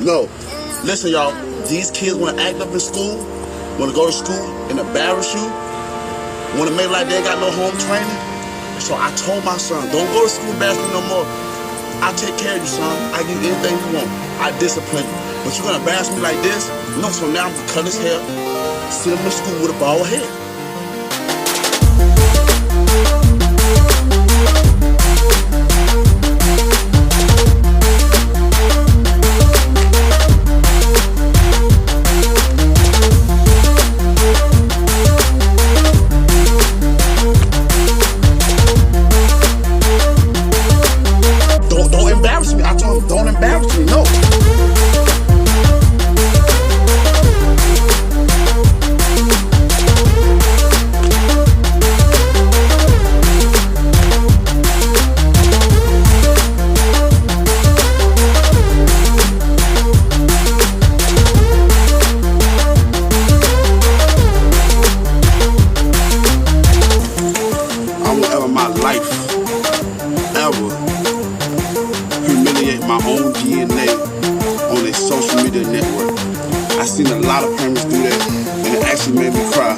No. Listen, y'all. These kids want to act up in school, want to go to school and embarrass you, want to make like they ain't got no home training. So I told my son, don't go to school and embarrass me no more. I take care of you, son. I give you anything you want. I discipline you. But you're going to embarrass me like this? No, so now I'm going to cut his hair, send him to school with a bald head. Don't embarrass me. I told him, don't embarrass me. No. I won't ever in my life ever humiliate my own DNA on a social media network. I seen a lot of parents do that, and it actually made me cry.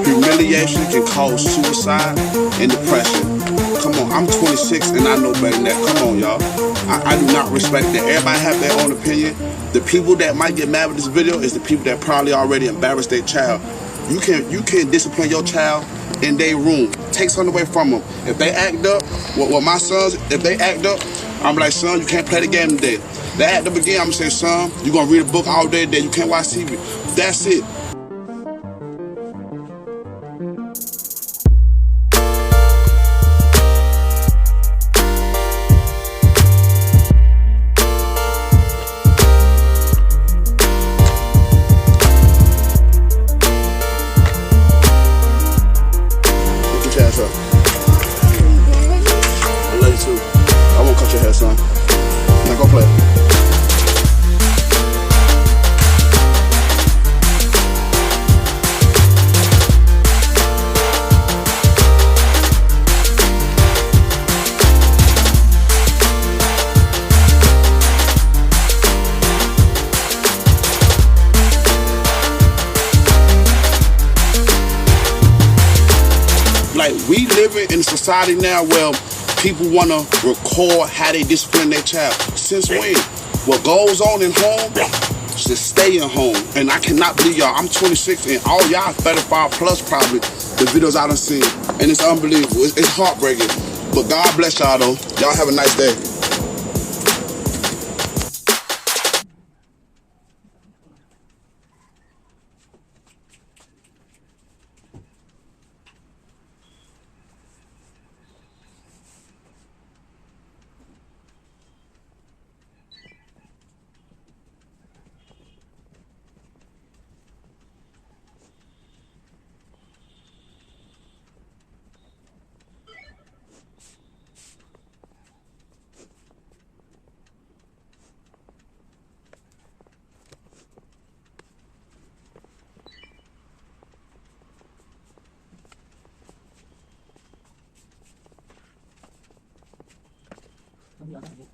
Humiliation can cause suicide and depression. Come on, I'm 26 and I know better than that. Come on, y'all. I do not respect that. Everybody have their own opinion. The people that might get mad with this video is the people that probably already embarrassed their child. You can't discipline your child in their room. Take something away from them. If they act up, well, my sons, if they act up, I'm like, son, you can't play the game today. They act up again, I'm gonna say, son, you're gonna read a book all day today. You can't watch TV. That's it. Look your ass up. I love you too. I won't cut your hair, son. Now go play. Like, we living in a society now where people want to record how they discipline their child. Since when? What goes on in home should stay in home. And I cannot believe y'all, I'm 26 and all y'all 35 plus probably, the videos I done seen. And it's unbelievable. It's heartbreaking. But God bless y'all though. Y'all have a nice day. Không